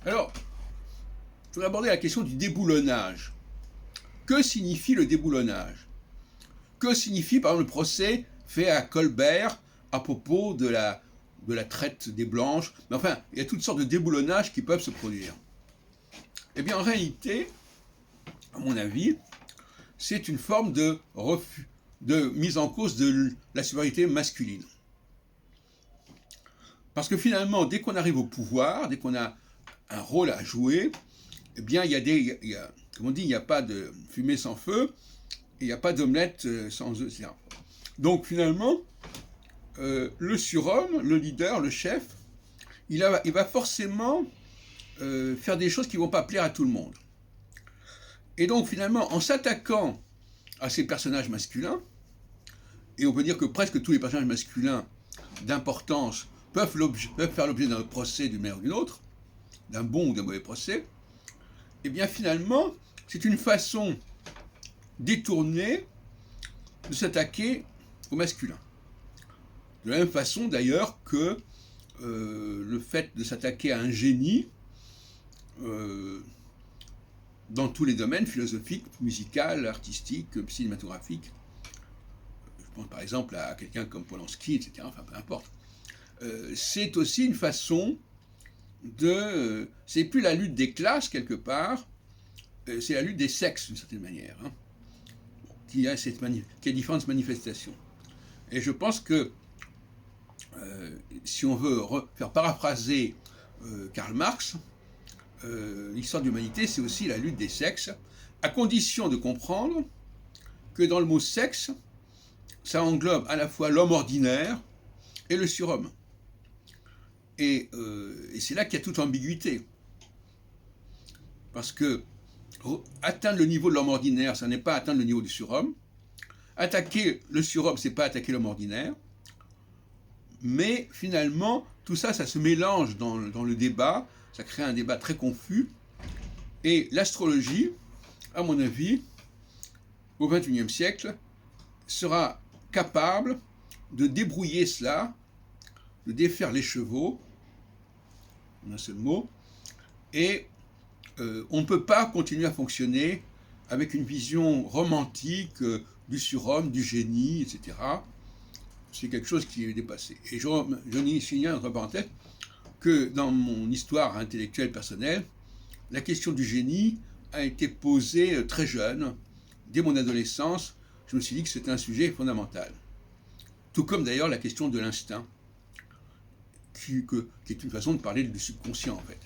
Alors, je voudrais aborder la question du déboulonnage. Que signifie le déboulonnage? Que signifie, par exemple, le procès fait à Colbert à propos de la traite des Blanches? Mais enfin, il y a toutes sortes de déboulonnages qui peuvent se produire. Eh bien, en réalité, à mon avis, c'est une forme de refus, de mise en cause de la supériorité masculine. Parce que finalement, dès qu'on arrive au pouvoir, dès qu'on a un rôle à jouer, eh bien, comme on dit, il n'y a pas de fumée sans feu, et il n'y a pas d'omelette sans œufs, etc. Donc finalement, le surhomme, le leader, le chef, il va forcément faire des choses qui ne vont pas plaire à tout le monde. Et donc finalement, en s'attaquant à ces personnages masculins, et on peut dire que presque tous les personnages masculins d'importance peuvent faire l'objet d'un procès d'une manière ou d'une autre, d'un bon ou d'un mauvais procès, et bien finalement, c'est une façon détournée de s'attaquer au masculin. De la même façon d'ailleurs que le fait de s'attaquer à un génie dans tous les domaines, philosophiques, musical, artistiques, cinématographiques. Je pense par exemple à quelqu'un comme Polanski, etc. Enfin, peu importe. C'est aussi une façon de... c'est plus la lutte des classes, quelque part, c'est la lutte des sexes, d'une certaine manière, hein, qui a différentes manifestations. Et je pense que si on veut faire paraphraser Karl Marx, l'histoire de l'humanité, c'est aussi la lutte des sexes, à condition de comprendre que dans le mot sexe, ça englobe à la fois l'homme ordinaire et le surhomme. Et c'est là qu'il y a toute l'ambiguïté. Parce que atteindre le niveau de l'homme ordinaire, ça n'est pas atteindre le niveau du surhomme. Attaquer le surhomme, c'est pas attaquer l'homme ordinaire. Mais finalement, tout ça, ça se mélange dans le débat, ça crée un débat très confus. Et l'astrologie, à mon avis, au XXIe siècle, sera capable de débrouiller cela, de défaire les chevaux, en un seul mot, et on ne peut pas continuer à fonctionner avec une vision romantique du surhomme, du génie, etc. C'est quelque chose qui est dépassé. Et je n'y signale entre parenthèses que dans mon histoire intellectuelle personnelle, la question du génie a été posée très jeune. Dès mon adolescence, je me suis dit que c'était un sujet fondamental. Tout comme d'ailleurs la question de l'instinct, qui est une façon de parler du subconscient en fait.